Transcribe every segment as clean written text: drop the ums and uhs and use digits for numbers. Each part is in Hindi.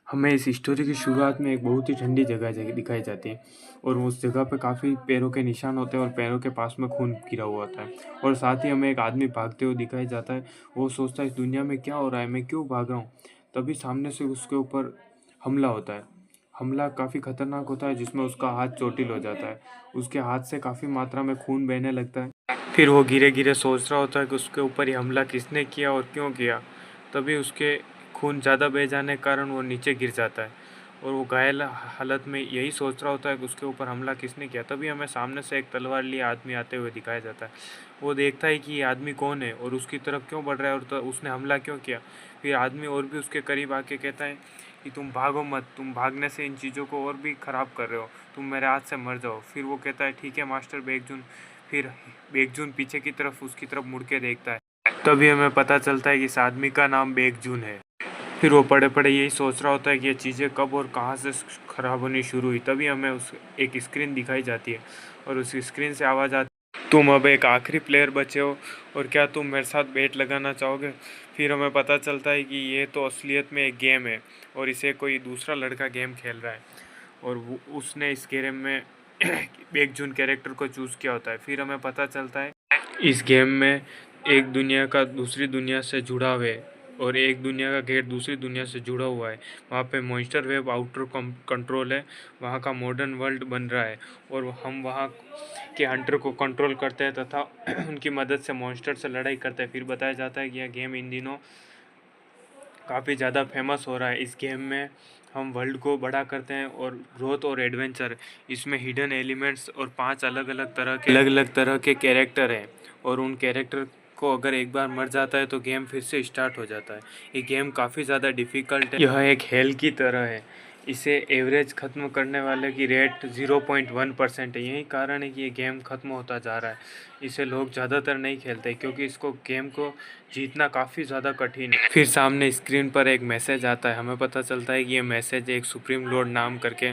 हमें इस स्टोरी की शुरुआत में एक बहुत ही ठंडी जगह दिखाई जाती है और उस जगह पे काफ़ी पैरों के निशान होते हैं और पैरों के पास में खून गिरा हुआ होता है और साथ ही हमें एक आदमी भागते हुए दिखाई जाता है। वो सोचता है इस दुनिया में क्या हो रहा है, मैं क्यों भाग रहा हूँ। तभी सामने से उसके ऊपर हमला होता है। हमला काफ़ी खतरनाक होता है जिसमें उसका हाथ चोटिल हो जाता है। उसके हाथ से काफ़ी मात्रा में खून बहने लगता है। फिर वो धीरे धीरे सोच रहा होता है कि उसके ऊपर ये हमला किसने किया और क्यों किया। तभी उसके खून ज़्यादा बह जाने के कारण वो नीचे गिर जाता है और वो घायल हालत में यही सोच रहा होता है कि उसके ऊपर हमला किसने किया। तभी हमें सामने से एक तलवार लिए आदमी आते हुए दिखाया जाता है। वो देखता है कि ये आदमी कौन है और उसकी तरफ क्यों बढ़ रहा है और तो उसने हमला क्यों किया। फिर आदमी और भी उसके करीब आके कहता है कि तुम भागो मत, तुम भागने से इन चीज़ों को और भी ख़राब कर रहे हो, तुम मेरे हाथ से मर जाओ। फिर वो कहता है ठीक है मास्टर बेगजुन। फिर बेगजुन पीछे की तरफ उसकी तरफ मुड़ के देखता है। तभी हमें पता चलता है कि इस आदमी का नाम बेगजुन है। फिर वो पड़े पड़े यही सोच रहा होता है कि ये चीज़ें कब और कहाँ से ख़राब होनी शुरू हुई। तभी हमें उस एक स्क्रीन दिखाई जाती है और उस स्क्रीन से आवाज़ आती है, तुम अब एक आखिरी प्लेयर बचे हो और क्या तुम मेरे साथ बेट लगाना चाहोगे। फिर हमें पता चलता है कि ये तो असलियत में एक गेम है और इसे कोई दूसरा लड़का गेम खेल रहा है और वो उसने इस गेम में एक जून कैरेक्टर को चूज़ किया होता है। फिर हमें पता चलता है इस गेम में एक दुनिया का दूसरी दुनिया से जुड़ाव है और एक दुनिया का गेट दूसरी दुनिया से जुड़ा हुआ है। वहाँ पे मॉन्स्टर वेब आउटर कंट्रोल है, वहाँ का मॉडर्न वर्ल्ड बन रहा है और हम वहाँ के हंटर को कंट्रोल करते हैं तथा उनकी मदद से मॉन्स्टर से लड़ाई करते हैं। फिर बताया जाता है कि यह गेम इन दिनों काफ़ी ज़्यादा फेमस हो रहा है। इस गेम में हम वर्ल्ड को बड़ा करते हैं और ग्रोथ और एडवेंचर, इसमें हिडन एलिमेंट्स और 5 अलग अलग तरह के कैरेक्टर हैं और उन कैरेक्टर को अगर एक बार मर जाता है तो गेम फिर से स्टार्ट हो जाता है। ये गेम काफ़ी ज़्यादा डिफ़िकल्ट है, यह एक हेल की तरह है। इसे एवरेज ख़त्म करने वाले की रेट 0.1% है। यही कारण है कि ये गेम ख़त्म होता जा रहा है। इसे लोग ज़्यादातर नहीं खेलते क्योंकि इसको गेम को जीतना काफ़ी ज़्यादा कठिन है। फिर सामने स्क्रीन पर एक मैसेज आता है, हमें पता चलता है कि ये मैसेज एक सुप्रीम लॉर्ड नाम करके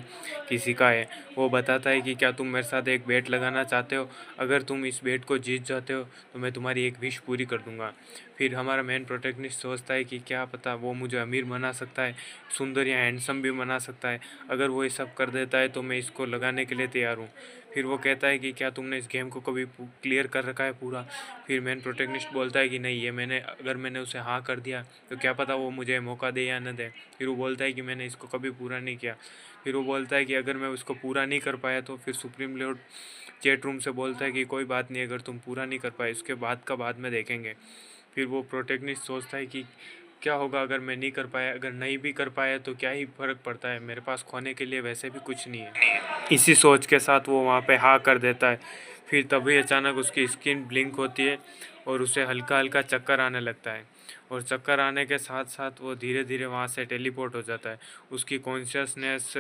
किसी का है। वो बताता है कि क्या तुम मेरे साथ एक बेट लगाना चाहते हो, अगर तुम इस बेट को जीत जाते हो तो मैं तुम्हारी एक विश पूरी कर दूंगा। फिर हमारा मेन प्रोटैगनिस्ट सोचता है कि क्या पता वो मुझे अमीर बना सकता है, सुंदर या हैंडसम भी बना सकता है। अगर वो ये सब कर देता है तो मैं इसको लगाने के लिए तैयार हूँ। फिर वो कहता है कि क्या तुमने इस गेम को कभी क्लियर कर रखा है पूरा। फिर मेन प्रोटैगनिस्ट बोलता है कि नहीं, ये मैंने उसे हाँ कर दिया तो क्या पता वो मुझे मौका दे या न दे। फिर वो बोलता है कि मैंने इसको कभी पूरा नहीं किया। फिर वो बोलता है कि अगर मैं उसको पूरा नहीं कर पाया तो फिर सुप्रीम लॉर्ड चैट रूम से बोलता है कि कोई बात नहीं, अगर तुम पूरा नहीं कर पाए उसके बाद का बाद में देखेंगे। फिर वो प्रोटैगनिस्ट सोचता है कि क्या होगा अगर मैं नहीं कर पाया, अगर नहीं भी कर पाया तो क्या ही फ़र्क पड़ता है, मेरे पास खोने के लिए वैसे भी कुछ नहीं है। इसी सोच के साथ वो वहाँ पे हाँ कर देता है। फिर तभी अचानक उसकी स्क्रीन ब्लिंक होती है और उसे हल्का हल्का चक्कर आने लगता है और चक्कर आने के साथ साथ वो धीरे धीरे वहाँ से टेलीपोर्ट हो जाता है। उसकी कॉन्शियसनेस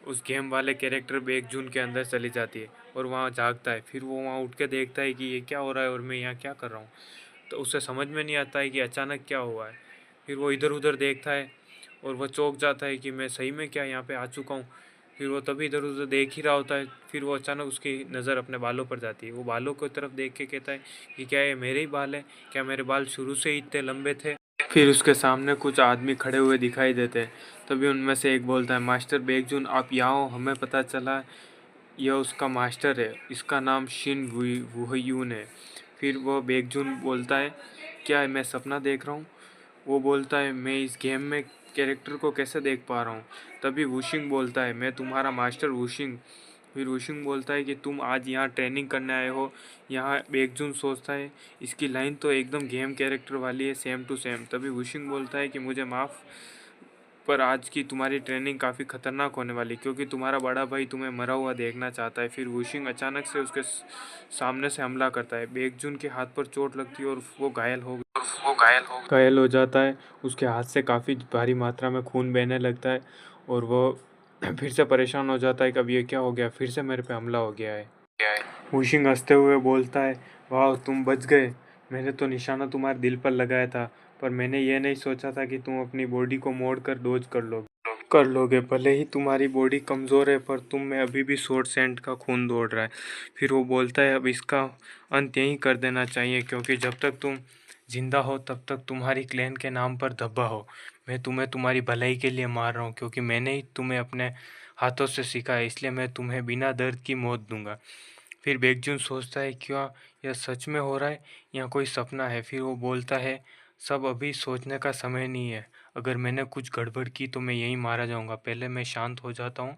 उस गेम वाले कैरेक्टर बेगजून के अंदर चली जाती है और वहाँ जागता है। फिर वो वहाँ उठ के देखता है कि ये क्या हो रहा है और मैं यहाँ क्या कर रहा हूँ। तो उसे समझ में नहीं आता है कि अचानक क्या हुआ है। फिर वो इधर उधर देखता है और वह चौंक जाता है कि मैं सही में क्या यहाँ पे आ चुका हूँ। फिर वो तभी इधर उधर देख ही रहा होता है। फिर वो अचानक उसकी नज़र अपने बालों पर जाती है। वो बालों की तरफ देख के कहता है कि क्या ये मेरे ही बाल हैं, क्या मेरे बाल शुरू से ही इतने लंबे थे। फिर उसके सामने कुछ आदमी खड़े हुए दिखाई देते हैं। तभी उनमें से एक बोलता है, मास्टर बेगजुन आप यहाँ हो, हमें पता चला यह उसका मास्टर है, इसका नाम शिन वुहयून है। फिर वो बेगजुन बोलता है, क्या मैं सपना देख रहा हूँ। वो बोलता है, मैं इस गेम में कैरेक्टर को कैसे देख पा रहा हूँ। तभी वुशिंग बोलता है, मैं तुम्हारा मास्टर वुशिंग। फिर वुशिंग बोलता है कि तुम आज यहाँ ट्रेनिंग करने आए हो। यहाँ बेगजुन सोचता है इसकी लाइन तो एकदम गेम कैरेक्टर वाली है, सेम टू सेम। तभी वुशिंग बोलता है कि मुझे माफ़, पर आज की तुम्हारी ट्रेनिंग काफ़ी खतरनाक होने वाली क्योंकि तुम्हारा बड़ा भाई तुम्हें मरा हुआ देखना चाहता है। फिर वुशिंग अचानक से उसके सामने से हमला करता है। बेगजुन के हाथ पर चोट लगती है और वो घायल हो जाता है। उसके हाथ से काफ़ी भारी मात्रा में खून बहने लगता है और वो फिर से परेशान हो जाता है, कभी ये क्या हो गया, फिर से मेरे पे हमला हो गया है। वुशिंग हंसते हुए बोलता है, वाह तुम बच गए, मैंने तो निशाना तुम्हारे दिल पर लगाया था, पर मैंने ये नहीं सोचा था कि तुम अपनी बॉडी को मोड़ कर डोज कर लोगे। भले ही तुम्हारी बॉडी कमज़ोर है पर तुम में अभी भी शॉर्ट सेंट का खून दौड़ रहा है। फिर वो बोलता है, अब इसका अंत यहीं कर देना चाहिए क्योंकि जब तक तुम जिंदा हो तब तक तुम्हारी क्लैन के नाम पर धब्बा हो। मैं तुम्हें तुम्हारी भलाई के लिए मार रहा हूँ, क्योंकि मैंने ही तुम्हें अपने हाथों से सिखाया, इसलिए मैं तुम्हें बिना दर्द की मौत दूंगा। फिर बेकजून सोचता है क्या यह सच में हो रहा है या कोई सपना है। फिर वो बोलता है सब अभी सोचने का समय नहीं है। अगर मैंने कुछ गड़बड़ की तो मैं यहीं मारा जाऊंगा। पहले मैं शांत हो जाता हूँ,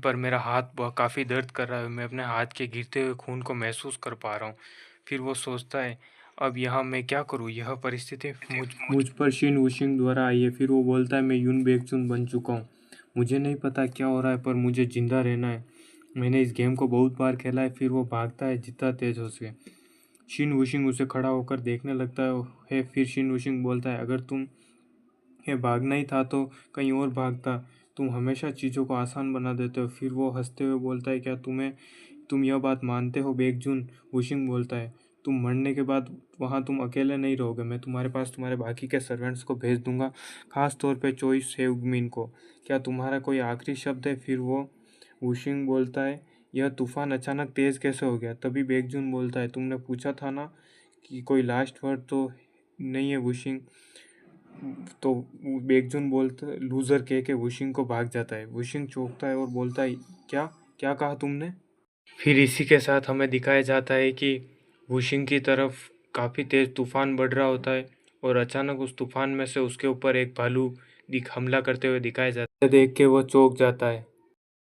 पर मेरा हाथ काफ़ी दर्द कर रहा है। मैं अपने हाथ के गिरते हुए खून को महसूस कर पा रहा हूँ। फिर वो सोचता है अब यहाँ मैं क्या करूँ, यह परिस्थिति मुझ पर शिन वुशिंग द्वारा आई है। फिर वो बोलता है मैं यून बेकचुन बन चुका हूँ। मुझे नहीं पता क्या हो रहा है, पर मुझे जिंदा रहना है। मैंने इस गेम को बहुत बार खेला है। फिर वो भागता है जितना तेज हो सके। शिन वुशिंग उसे खड़ा होकर देखने लगता है। फिर शिन वुशिंग बोलता है अगर तुम ये भागना ही था तो कहीं और भागता। तुम हमेशा चीज़ों को आसान बना देते हो। फिर वो हंसते हुए बोलता है क्या तुम यह बात मानते हो बेकजून? वुशिंग बोलता है तुम मरने के बाद वहाँ तुम अकेले नहीं रहोगे। मैं तुम्हारे पास तुम्हारे बाकी के सर्वेंट्स को भेज दूंगा, खास तौर पे चोइस हेवमिन को। क्या तुम्हारा कोई आखिरी शब्द है? फिर वो वुशिंग बोलता है यह तूफान अचानक तेज़ कैसे हो गया? तभी बेकजून बोलता है तुमने पूछा था ना कि कोई लास्ट वर्ड तो नहीं है वुशिंग। तो बेकजून बोलता लूजर कह के वुशिंग को भाग जाता है। वुशिंग चौंकता है और बोलता है क्या क्या कहा तुमने? फिर इसी के साथ हमें दिखाया जाता है कि वुशिंग की तरफ काफ़ी तेज़ तूफान बढ़ रहा होता है और अचानक उस तूफान में से उसके ऊपर एक भालू दिख हमला करते हुए दिखाया जाता है। देख के वो चौंक जाता है।